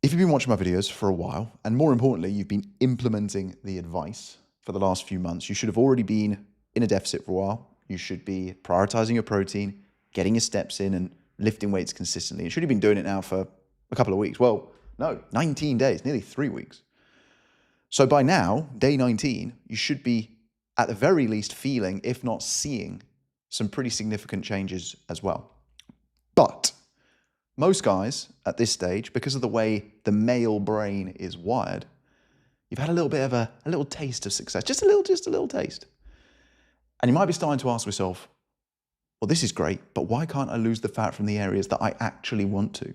If you've been watching my videos for a while, and more importantly, you've been implementing the advice for the last few months, you should have already been in a deficit for a while. You should be prioritizing your protein, getting your steps in, and lifting weights consistently. You should have been doing it now for a couple of weeks. Well, no, 19 days, nearly 3 weeks. So by now, day 19, you should be at the very least feeling, if not seeing, some pretty significant changes as well. But most guys at this stage, because of the way the male brain is wired, you've had a little bit of a little taste of success, just a little taste. And you might be starting to ask yourself, well, this is great, but why can't I lose the fat from the areas that I actually want to?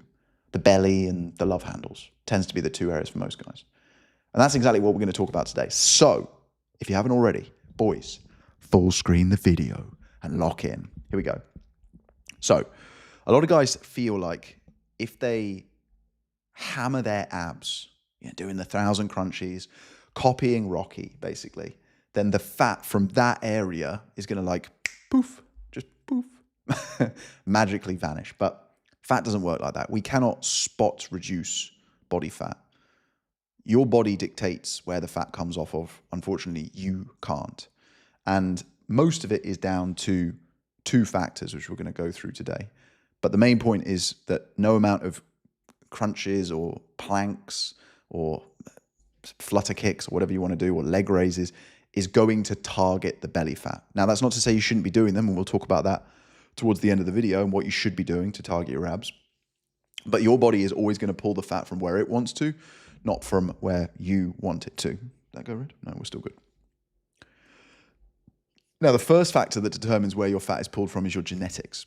The belly and the love handles tends to be the two areas for most guys. And that's exactly what we're going to talk about today. So if you haven't already, boys, full screen the video and lock in. Here we go. So a lot of guys feel like if they hammer their abs, doing the 1,000 crunchies, copying Rocky, basically, then the fat from that area is going to poof, just poof, magically vanish. But fat doesn't work like that. We cannot spot reduce body fat. Your body dictates where the fat comes off of. Unfortunately, you can't. And most of it is down to two factors, which we're going to go through today. But the main point is that no amount of crunches or planks or flutter kicks or whatever you want to do or leg raises is going to target the belly fat. Now, that's not to say you shouldn't be doing them, and we'll talk about that towards the end of the video and what you should be doing to target your abs. But your body is always going to pull the fat from where it wants to, not from where you want it to. Did that go red? No, we're still good. Now, the first factor that determines where your fat is pulled from is your genetics.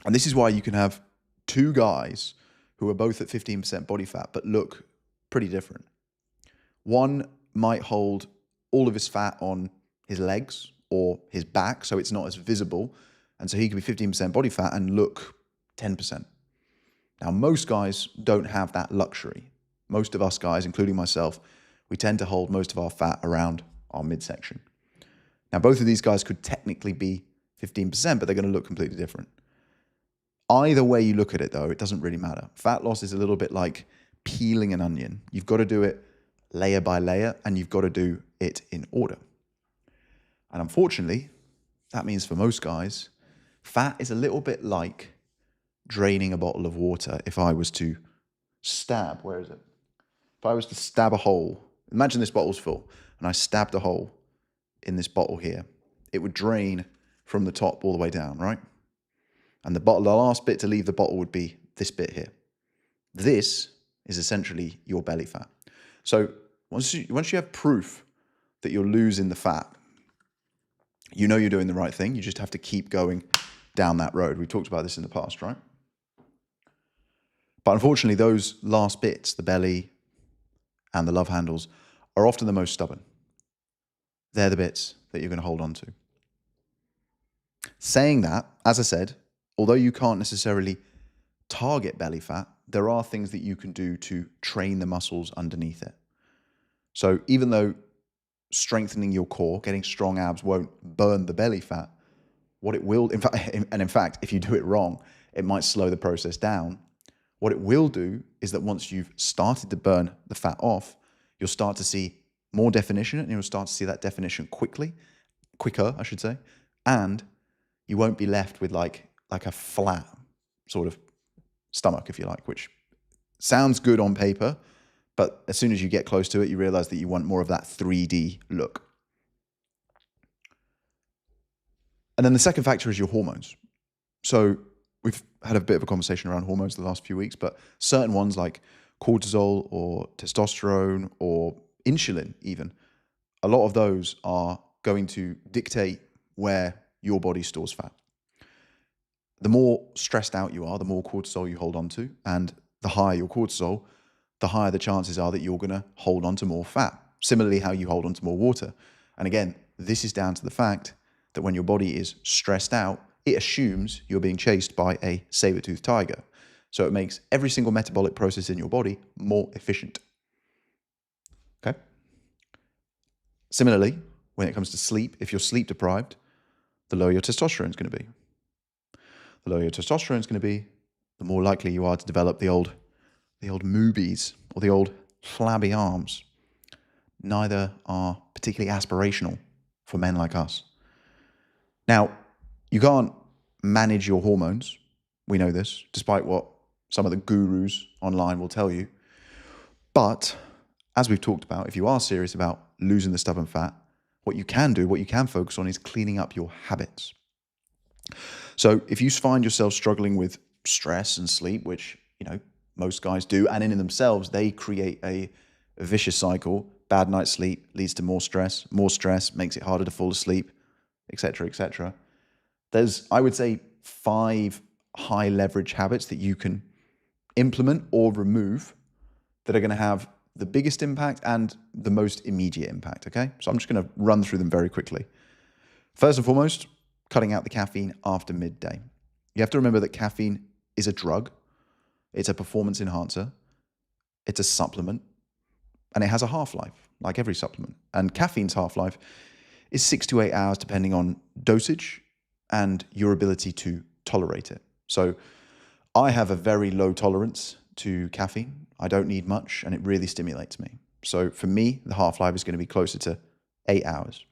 And this is why you can have two guys who are both at 15% body fat but look pretty different. One might hold all of his fat on his legs or his back, so it's not as visible. And so he could be 15% body fat and look 10%. Now, most guys don't have that luxury. Most of us guys, including myself, we tend to hold most of our fat around our midsection. Now, both of these guys could technically be 15%, but they're going to look completely different. Either way you look at it, though, it doesn't really matter. Fat loss is a little bit like peeling an onion. You've got to do it layer by layer, and you've got to do it in order. And unfortunately, that means for most guys, fat is a little bit like draining a bottle of water. If I was to stab, where is it? If I was to stab a hole, imagine this bottle's full, and I stabbed a hole in this bottle here, it would drain from the top all the way down, right? And the last bit to leave the bottle would be this bit here. This is essentially your belly fat. So once you have proof that you're losing the fat, you know you're doing the right thing. You just have to keep going down that road. We talked about this in the past, right? But unfortunately, those last bits, the belly and the love handles, are often the most stubborn. They're the bits that you're going to hold on to. Saying that, as I said, although you can't necessarily target belly fat, there are things that you can do to train the muscles underneath it. So even though strengthening your core, getting strong abs won't burn the belly fat, what it will, in fact, if you do it wrong, it might slow the process down. What it will do is that once you've started to burn the fat off, you'll start to see more definition, and you'll start to see that definition quicker, I should say, and you won't be left with like a flat sort of stomach, if you like, which sounds good on paper, but as soon as you get close to it, you realize that you want more of that 3D look. And then the second factor is your hormones. So we've had a bit of a conversation around hormones the last few weeks, but certain ones like cortisol or testosterone or insulin even, a lot of those are going to dictate where your body stores fat. The more stressed out you are, the more cortisol you hold on to, and the higher your cortisol, the higher the chances are that you're going to hold on to more fat. Similarly, how you hold on to more water. And again, this is down to the fact that when your body is stressed out, it assumes you're being chased by a saber-toothed tiger. So it makes every single metabolic process in your body more efficient. Okay? Similarly, when it comes to sleep, if you're sleep deprived, the lower your testosterone is going to be. The lower your testosterone is going to be, the more likely you are to develop the old the old moobies, or the old flabby arms, neither are particularly aspirational for men like us. Now, you can't manage your hormones. We know this, despite what some of the gurus online will tell you. But as we've talked about, if you are serious about losing the stubborn fat, what you can do, what you can focus on is cleaning up your habits. So if you find yourself struggling with stress and sleep, which, most guys do, and in themselves, they create a vicious cycle. Bad night's sleep leads to more stress makes it harder to fall asleep, etc., etc. There's, I would say, 5 high leverage habits that you can implement or remove that are going to have the biggest impact and the most immediate impact, okay? So I'm just going to run through them very quickly. First and foremost, cutting out the caffeine after midday. You have to remember that caffeine is a drug, it's a performance enhancer, it's a supplement, and it has a half-life, like every supplement. And caffeine's half-life is 6 to 8 hours, depending on dosage and your ability to tolerate it. So I have a very low tolerance to caffeine. I don't need much, and it really stimulates me. So for me, the half-life is going to be closer to 8 hours.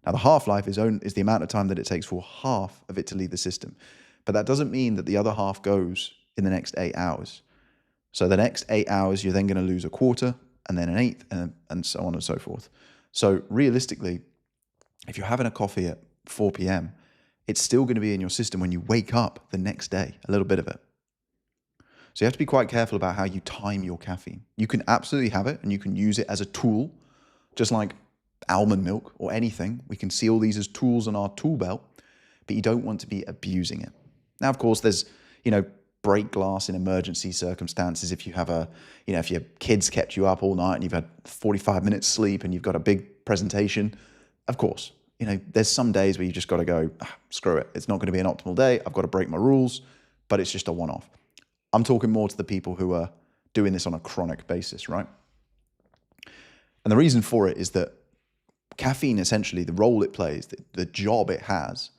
Now, the half-life is the amount of time that it takes for half of it to leave the system. But that doesn't mean that the other half goes in the next 8 hours. So the next 8 hours, you're then going to lose a quarter, and then an eighth, and so on and so forth. So realistically, if you're having a coffee at 4 p.m., it's still going to be in your system when you wake up the next day, a little bit of it. So you have to be quite careful about how you time your caffeine. You can absolutely have it, and you can use it as a tool, just like almond milk or anything. We can see all these as tools on our tool belt, but you don't want to be abusing it. Now, of course, there's, break glass in emergency circumstances. If you have if your kids kept you up all night and you've had 45 minutes sleep and you've got a big presentation, of course, there's some days where you just got to go, screw it. It's not going to be an optimal day. I've got to break my rules, but it's just a one-off. I'm talking more to the people who are doing this on a chronic basis, right? And the reason for it is that caffeine, essentially, the role it plays, the job it has,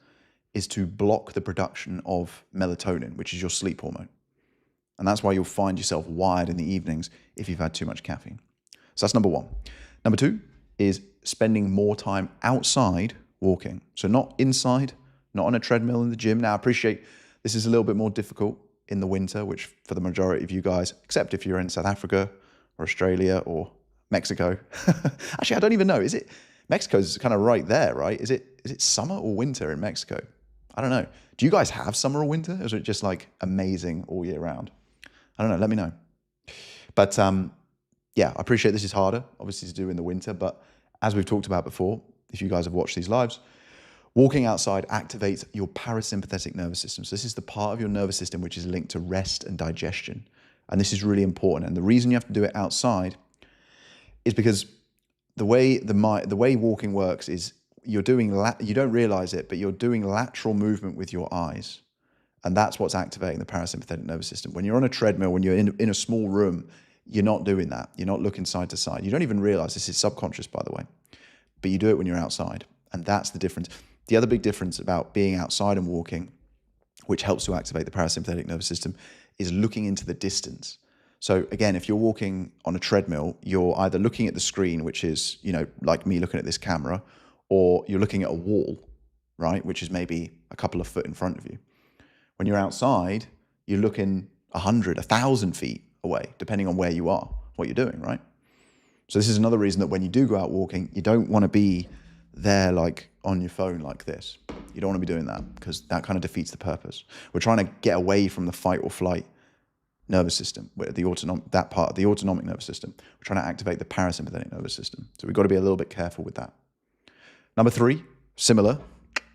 is to block the production of melatonin, which is your sleep hormone. And that's why you'll find yourself wired in the evenings if you've had too much caffeine. So that's number 1. Number 2 is spending more time outside walking. So not inside, not on a treadmill in the gym. Now, I appreciate this is a little bit more difficult in the winter, which for the majority of you guys, except if you're in South Africa or Australia or Mexico. Actually, I don't even know. Is it Mexico's kind of right there, right? Is it summer or winter in Mexico? I don't know. Do you guys have summer or winter? Or is it just like amazing all year round? I don't know. Let me know. But yeah, I appreciate this is harder, obviously, to do in the winter. But as we've talked about before, if you guys have watched these lives, walking outside activates your parasympathetic nervous system. So this is the part of your nervous system which is linked to rest and digestion. And this is really important. And the reason you have to do it outside is because the way walking works is you don't realize it, but you're doing lateral movement with your eyes. And that's what's activating the parasympathetic nervous system. When you're on a treadmill, when you're in a small room, you're not doing that. You're not looking side to side. You don't even realize this is subconscious, by the way. But you do it when you're outside. And that's the difference. The other big difference about being outside and walking, which helps to activate the parasympathetic nervous system, is looking into the distance. So again, if you're walking on a treadmill, you're either looking at the screen, which is, like me looking at this camera, or you're looking at a wall, right, which is maybe a couple of foot in front of you. When you're outside, you're looking 100, 1,000 feet away, depending on where you are, what you're doing, right? So this is another reason that when you do go out walking, you don't want to be there like on your phone like this. You don't want to be doing that because that kind of defeats the purpose. We're trying to get away from the fight or flight nervous system, that part of the autonomic nervous system. We're trying to activate the parasympathetic nervous system. So we've got to be a little bit careful with that. Number 3, similar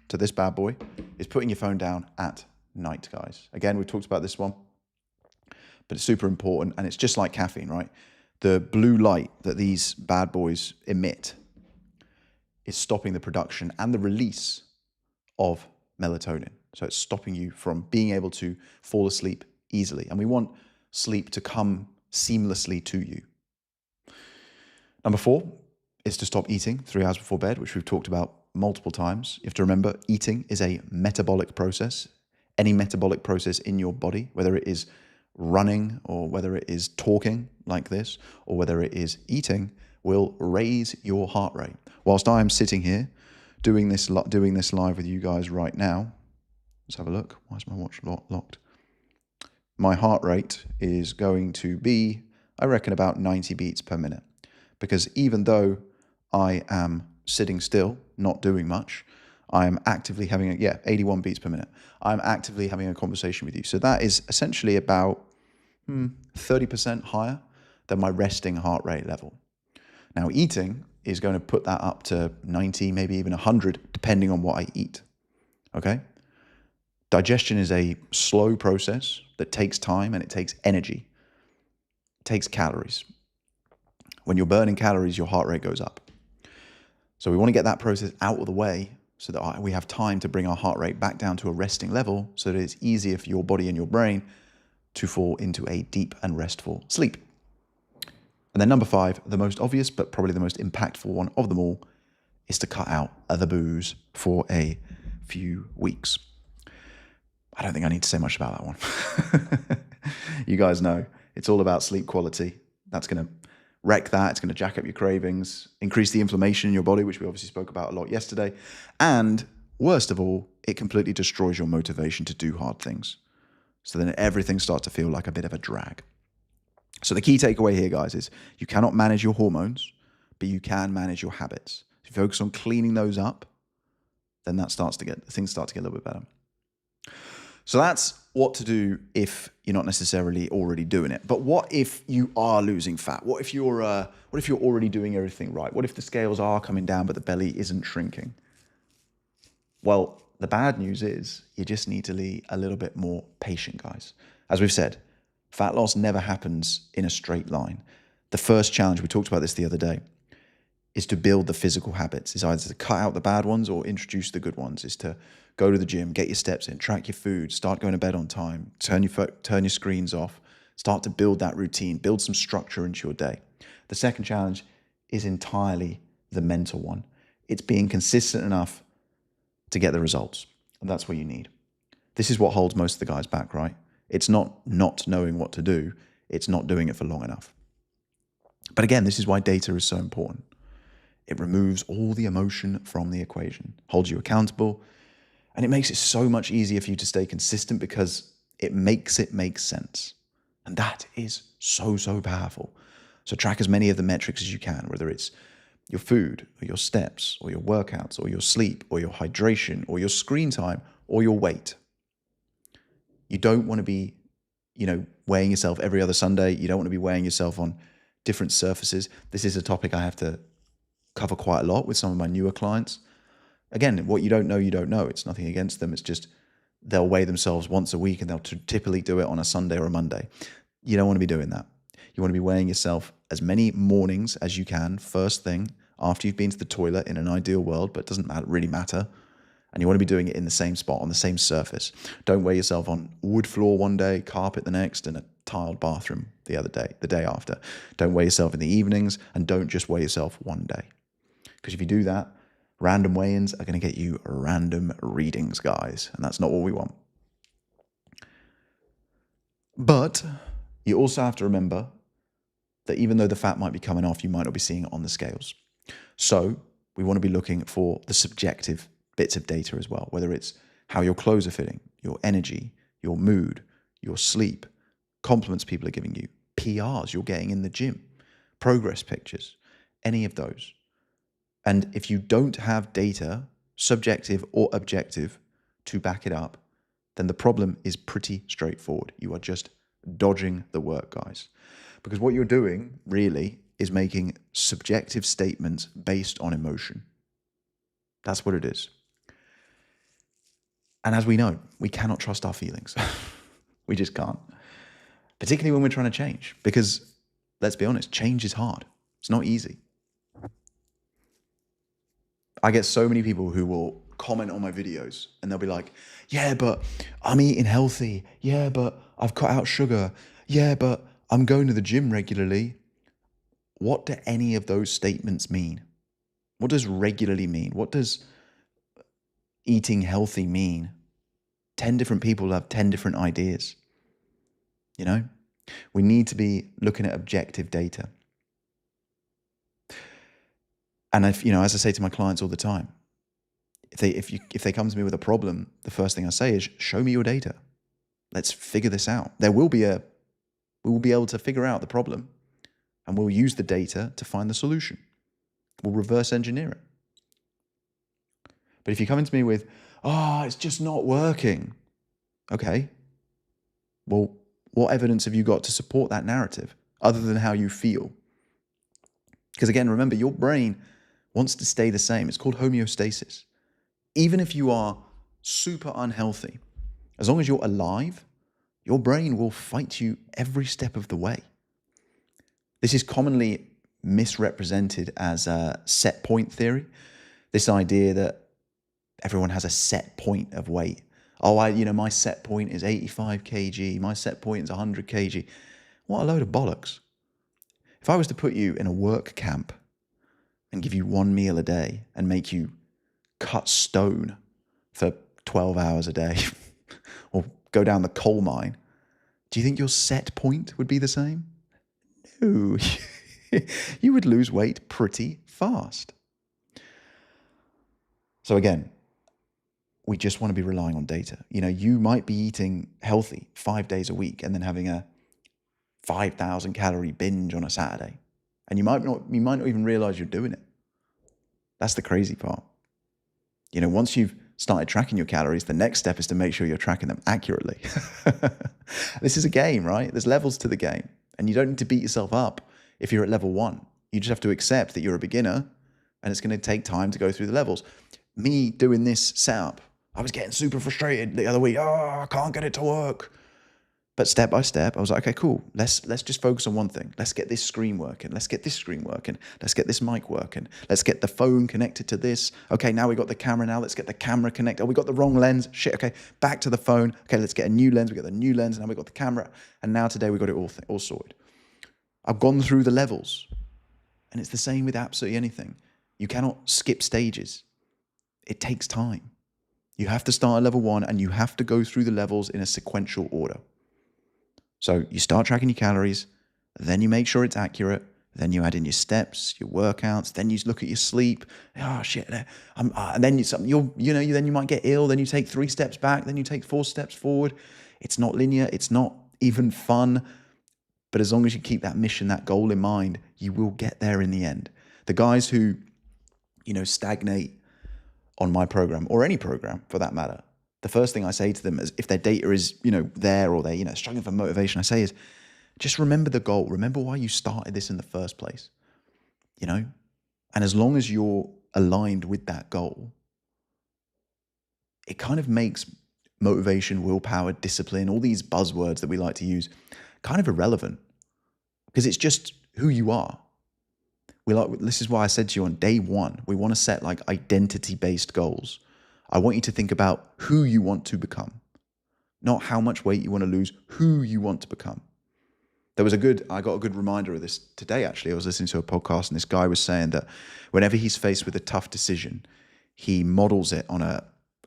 to this bad boy, is putting your phone down at night, guys. Again, we've talked about this one, but it's super important, and it's just like caffeine, right? The blue light that these bad boys emit is stopping the production and the release of melatonin. So it's stopping you from being able to fall asleep easily. And we want sleep to come seamlessly to you. Number 4 is to stop eating 3 hours before bed, which we've talked about multiple times. You have to remember, eating is a metabolic process. Any metabolic process in your body, whether it is running or whether it is talking like this or whether it is eating will raise your heart rate. Whilst I am sitting here doing this live with you guys right now, let's have a look. Why is my watch locked? My heart rate is going to be, I reckon, about 90 beats per minute. Because even though I am sitting still, not doing much, I am actively having 81 beats per minute. I'm actively having a conversation with you. So that is essentially about 30% higher than my resting heart rate level. Now, eating is going to put that up to 90, maybe even 100, depending on what I eat. Okay? Digestion is a slow process that takes time and it takes energy. It takes calories. When you're burning calories, your heart rate goes up. So we want to get that process out of the way so that we have time to bring our heart rate back down to a resting level so that it's easier for your body and your brain to fall into a deep and restful sleep. And then number 5, the most obvious but probably the most impactful one of them all, is to cut out the booze for a few weeks. I don't think I need to say much about that one. You guys know it's all about sleep quality. That's going to wreck that. It's going to jack up your cravings, increase the inflammation in your body, which we obviously spoke about a lot yesterday. And worst of all, it completely destroys your motivation to do hard things. So then everything starts to feel like a bit of a drag. So the key takeaway here, guys, is you cannot manage your hormones, but you can manage your habits. If you focus on cleaning those up, then things start to get a little bit better. So that's what to do if you're not necessarily already doing it. But what if you are losing fat? What if you're already doing everything right? What if the scales are coming down but the belly isn't shrinking? Well, the bad news is you just need to be a little bit more patient, guys. As we've said, fat loss never happens in a straight line. The first challenge, we talked about this the other day, is to build the physical habits. Is either to cut out the bad ones or introduce the good ones. Is to go to the gym, get your steps in, track your food, start going to bed on time, turn your screens off, start to build that routine, build some structure into your day. The second challenge is entirely the mental one. It's being consistent enough to get the results. And that's what you need. This is what holds most of the guys back, right? It's not knowing what to do. It's not doing it for long enough. But again, this is why data is so important. It removes all the emotion from the equation, holds you accountable, and it makes it so much easier for you to stay consistent because it makes it make sense. And that is so, so powerful. So track as many of the metrics as you can, whether it's your food or your steps or your workouts or your sleep or your hydration or your screen time or your weight. You don't want to be, weighing yourself every other Sunday. You don't want to be weighing yourself on different surfaces. This is a topic I have to cover quite a lot with some of my newer clients. Again, what you don't know, you don't know. It's nothing against them. It's just they'll weigh themselves once a week and they'll typically do it on a Sunday or a Monday. You don't want to be doing that. You want to be weighing yourself as many mornings as you can, first thing, after you've been to the toilet in an ideal world, but it doesn't really matter. And you want to be doing it in the same spot, on the same surface. Don't weigh yourself on wood floor one day, carpet the next, and a tiled bathroom the day after. Don't weigh yourself in the evenings, and don't just weigh yourself one day. Because if you do that, random weigh-ins are going to get you random readings, guys. And that's not what we want. But you also have to remember that even though the fat might be coming off, you might not be seeing it on the scales. So we want to be looking for the subjective bits of data as well, whether it's how your clothes are fitting, your energy, your mood, your sleep, compliments people are giving you, PRs you're getting in the gym, progress pictures, any of those. And if you don't have data, subjective or objective, to back it up, then the problem is pretty straightforward. You are just dodging the work, guys. Because what you're doing, really, is making subjective statements based on emotion. That's what it is. And as we know, we cannot trust our feelings. We just can't. Particularly when we're trying to change. Because, let's be honest, change is hard. It's not easy. I get so many people who will comment on my videos and they'll be like, yeah, but I'm eating healthy. Yeah, but I've cut out sugar. Yeah, but I'm going to the gym regularly. What do any of those statements mean? What does regularly mean? What does eating healthy mean? 10 different people have 10 different ideas. You know, we need to be looking at objective data. And if, as I say to my clients all the time, if they come to me with a problem, the first thing I say is, show me your data. Let's figure this out. We will be able to figure out the problem, and we'll use the data to find the solution. We'll reverse engineer it. But if you come into me with, it's just not working. Okay. Well, what evidence have you got to support that narrative other than how you feel? Because again, remember, your brain wants to stay the same. It's called homeostasis. Even if you are super unhealthy, as long as you're alive, your brain will fight you every step of the way. This is commonly misrepresented as a set point theory. This idea that everyone has a set point of weight. My set point is 85 kg. My set point is 100 kg. What a load of bollocks. If I was to put you in a work camp and give you one meal a day and make you cut stone for 12 hours a day or go down the coal mine, do you think your set point would be the same? No. You would lose weight pretty fast. So again, we just want to be relying on data. You might be eating healthy 5 days a week and then having a 5,000 calorie binge on a Saturday. And you might not even realize you're doing it. That's the crazy part. Once you've started tracking your calories, the next step is to make sure you're tracking them accurately. This is a game, right? There's levels to the game, and you don't need to beat yourself up if you're at level 1. You just have to accept that you're a beginner and it's going to take time to go through the levels. Me doing this setup, I was getting super frustrated the other week. I can't get it to work. But step by step, I was like, okay, cool. Let's just focus on one thing. Let's get this screen working. Let's get this screen working. Let's get this mic working. Let's get the phone connected to this. Okay, now we got the camera now. Let's get the camera connected. Oh, we got the wrong lens. Shit, okay, back to the phone. Okay, let's get a new lens. We got the new lens. Now we got the camera. And now today we got it all sorted. I've gone through the levels. And it's the same with absolutely anything. You cannot skip stages. It takes time. You have to start at level 1 and you have to go through the levels in a sequential order. So you start tracking your calories, then you make sure it's accurate, then you add in your steps, your workouts, then you look at your sleep. Oh shit! And then then you might get ill. Then you take 3 steps back, then you take 4 steps forward. It's not linear. It's not even fun. But as long as you keep that mission, that goal in mind, you will get there in the end. The guys who, stagnate on my program or any program for that matter, the first thing I say to them is, if their data is, there, or they're, struggling for motivation, I say is, just remember the goal. Remember why you started this in the first place, And as long as you're aligned with that goal, it kind of makes motivation, willpower, discipline, all these buzzwords that we like to use, kind of irrelevant, because it's just who you are. This is why I said to you on day 1, we want to set like identity-based goals. I want you to think about who you want to become, not how much weight you want to lose, who you want to become. I got a good reminder of this today, actually. I was listening to a podcast and this guy was saying that whenever he's faced with a tough decision, he models it on a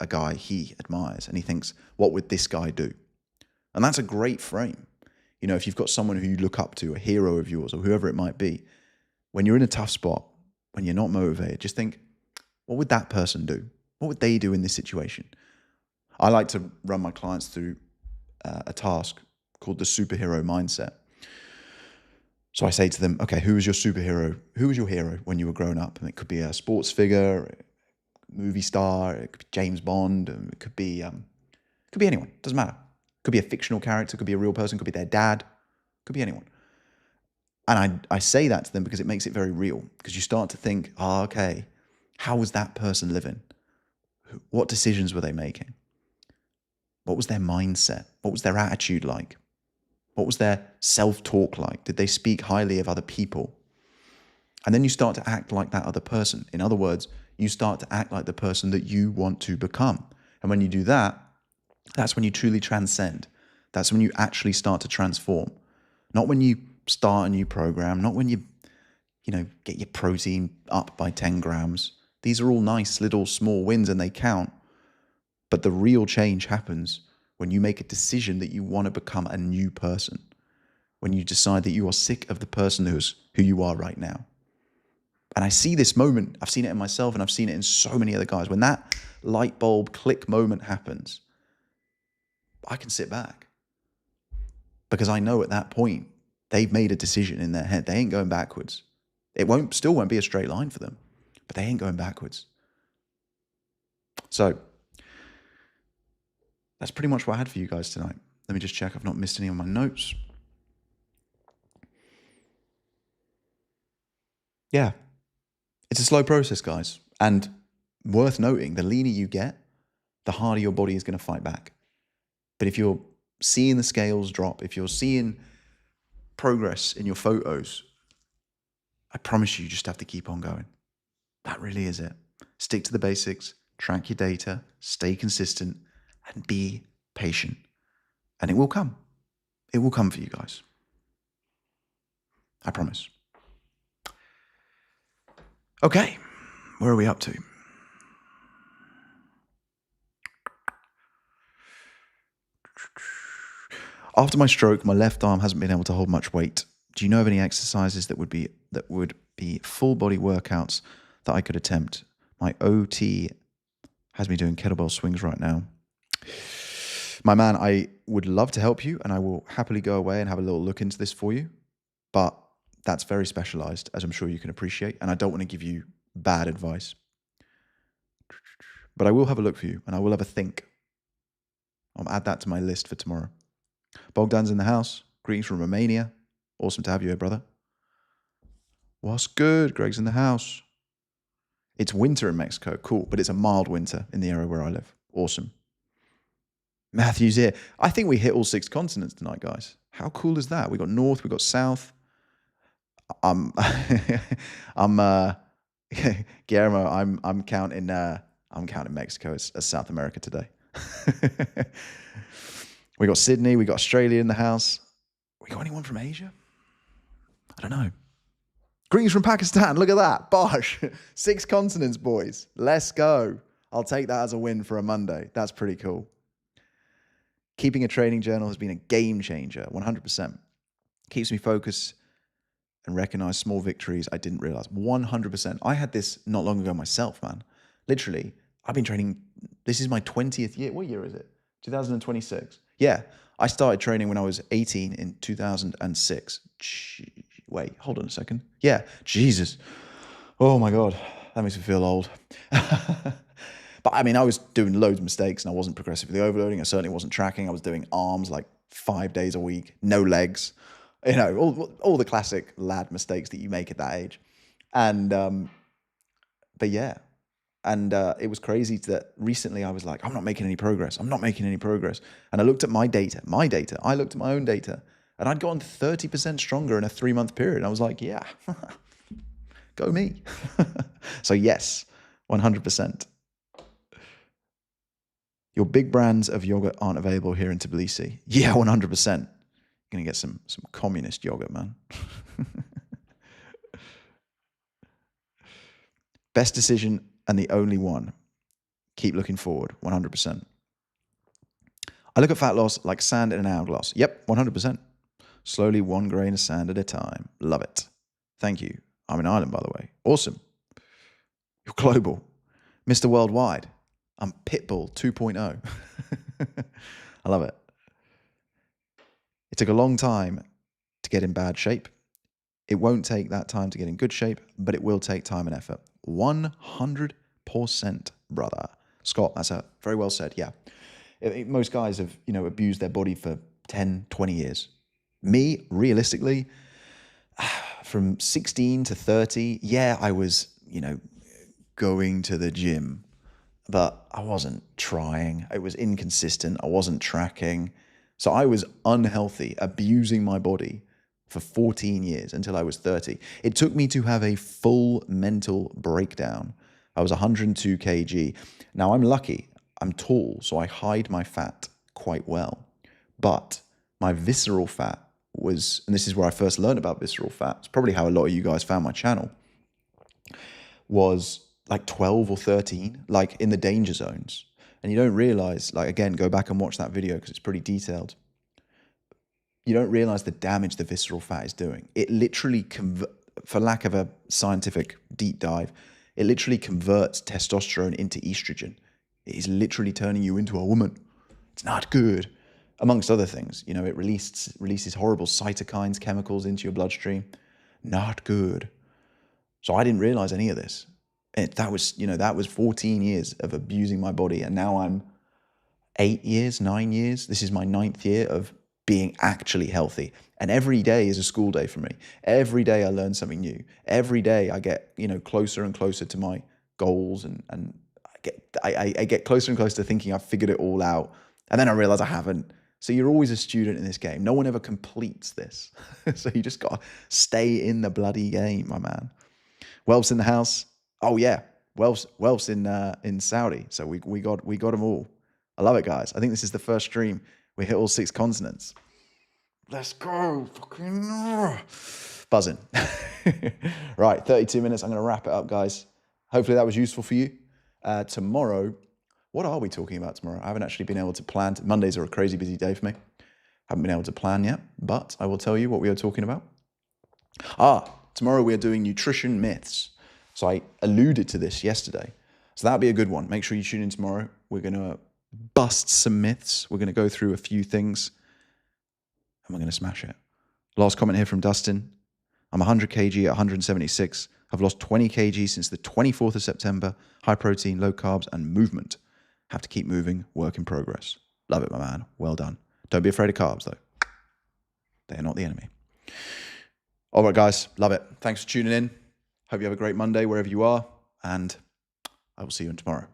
guy he admires and he thinks, what would this guy do? And that's a great frame. If you've got someone who you look up to, a hero of yours or whoever it might be, when you're in a tough spot, when you're not motivated, just think, what would that person do? What would they do in this situation? I like to run my clients through a task called the superhero mindset. So I say to them, okay, who was your superhero? Who was your hero when you were growing up? And it could be a sports figure, a movie star, it could be James Bond, it could be anyone. It doesn't matter. It could be a fictional character, it could be a real person, it could be their dad, it could be anyone. And I say that to them because it makes it very real, because you start to think, okay, how was that person living? What decisions were they making? What was their mindset? What was their attitude like? What was their self-talk like? Did they speak highly of other people? And then you start to act like that other person. In other words, you start to act like the person that you want to become. And when you do that, that's when you truly transcend. That's when you actually start to transform. Not when you start a new program, not when you get your protein up by 10 grams. These are all nice little small wins and they count. But the real change happens when you make a decision that you want to become a new person, when you decide that you are sick of the person who you are right now. And I see this moment, I've seen it in myself and I've seen it in so many other guys. When that light bulb click moment happens, I can sit back because I know at that point they've made a decision in their head. They ain't going backwards. It still won't be a straight line for them, but they ain't going backwards. So that's pretty much what I had for you guys tonight. Let me just check I've not missed any of my notes. Yeah, it's a slow process, guys. And worth noting, the leaner you get, the harder your body is going to fight back. But if you're seeing the scales drop, if you're seeing progress in your photos, I promise you just have to keep on going. That really is it. Stick to the basics, track your data, stay consistent, and be patient. And it will come. It will come for you guys. I promise. Okay, where are we up to? After my stroke, my left arm hasn't been able to hold much weight. Do you know of any exercises that would be full body workouts that I could attempt? My OT has me doing kettlebell swings right now. My man, I would love to help you and I will happily go away and have a little look into this for you. But that's very specialized, as I'm sure you can appreciate. And I don't want to give you bad advice. But I will have a look for you and I will have a think. I'll add that to my list for tomorrow. Bogdan's in the house. Greetings from Romania. Awesome to have you here, brother. What's good? Greg's in the house. It's winter in Mexico. Cool. But it's a mild winter in the area where I live. Awesome. Matthew's here. I think we hit all 6 continents tonight, guys. How cool is that? We got north, we got south. I'm Guillermo, I'm counting Mexico as South America today. We got Sydney, we got Australia in the house. We got anyone from Asia? I don't know. Greetings from Pakistan. Look at that. Bosh. 6 continents, boys. Let's go. I'll take that as a win for a Monday. That's pretty cool. Keeping a training journal has been a game changer, 100%. Keeps me focused and recognize small victories I didn't realize. 100%. I had this not long ago myself, man. Literally, I've been training. This is my 20th year. What year is it? 2026. Yeah, I started training when I was 18 in 2006. Wait, hold on a second. Yeah, Jesus. Oh my God, that makes me feel old. But I mean, I was doing loads of mistakes and I wasn't progressively overloading. I certainly wasn't tracking. I was doing arms like 5 days a week, no legs. You know, all the classic lad mistakes that you make at that age. And, but yeah. And it was crazy that recently I was like, I'm not making any progress. I'm not making any progress. And I looked at my data. I looked at my own data. And I'd gotten 30% stronger in a 3-month period. And I was like, yeah, go me. So yes, 100%. Your big brands of yogurt aren't available here in Tbilisi. Yeah, 100%. You're going to get some communist yogurt, man. Best decision and the only one. Keep looking forward, 100%. I look at fat loss like sand in an hourglass. Yep, 100%. Slowly, 1 grain of sand at a time. Love it. Thank you. I'm in Ireland, by the way. Awesome. You're global. Mr. Worldwide. I'm Pitbull 2.0. I love it. It took a long time to get in bad shape. It won't take that time to get in good shape, but it will take time and effort. 100%, brother. Scott, that's very well said. Yeah. Most guys have, abused their body for 10, 20 years. Me, realistically, from 16 to 30, yeah, I was, going to the gym, but I wasn't trying. It was inconsistent. I wasn't tracking. So I was unhealthy, abusing my body for 14 years until I was 30. It took me to have a full mental breakdown. I was 102 kg. Now I'm lucky. I'm tall, so I hide my fat quite well. But my visceral fat was, and this is where I first learned about visceral fat, it's probably how a lot of you guys found my channel, was like 12 or 13, like in the danger zones. And you don't realize, like, again, go back and watch that video because it's pretty detailed. You don't realize the damage the visceral fat is doing. It literally, for lack of a scientific deep dive, it literally converts testosterone into estrogen. It is literally turning you into a woman. It's not good. Amongst other things, you know, it releases horrible cytokines, chemicals into your bloodstream. Not good. So I didn't realize any of this. That was 14 years of abusing my body. And now I'm 9 years. This is my 9th year of being actually healthy. And every day is a school day for me. Every day I learn something new. Every day I get, closer and closer to my goals, and I get closer and closer to thinking I've figured it all out. And then I realize I haven't. So you're always a student in this game. No one ever completes this. So you just got to stay in the bloody game, my man. Welf's in the house. Oh yeah, Welf's in Saudi. So we got them all. I love it, guys. I think this is the first stream we hit all 6 continents. Let's go. Fucking buzzing. Right, 32 minutes. I'm going to wrap it up, guys. Hopefully that was useful for you. Tomorrow, what are we talking about tomorrow? I haven't actually been able to plan. Mondays are a crazy busy day for me. Haven't been able to plan yet, but I will tell you what we are talking about. Tomorrow we are doing nutrition myths. So I alluded to this yesterday. So that'll be a good one. Make sure you tune in tomorrow. We're going to bust some myths. We're going to go through a few things and we're going to smash it. Last comment here from Dustin. I'm 100 kg at 176. I've lost 20 kg since the 24th of September. High protein, low carbs, and movement. Have to keep moving. Work in progress. Love it, my man. Well done. Don't be afraid of carbs, though. They are not the enemy. All right, guys. Love it. Thanks for tuning in. Hope you have a great Monday wherever you are. And I will see you tomorrow.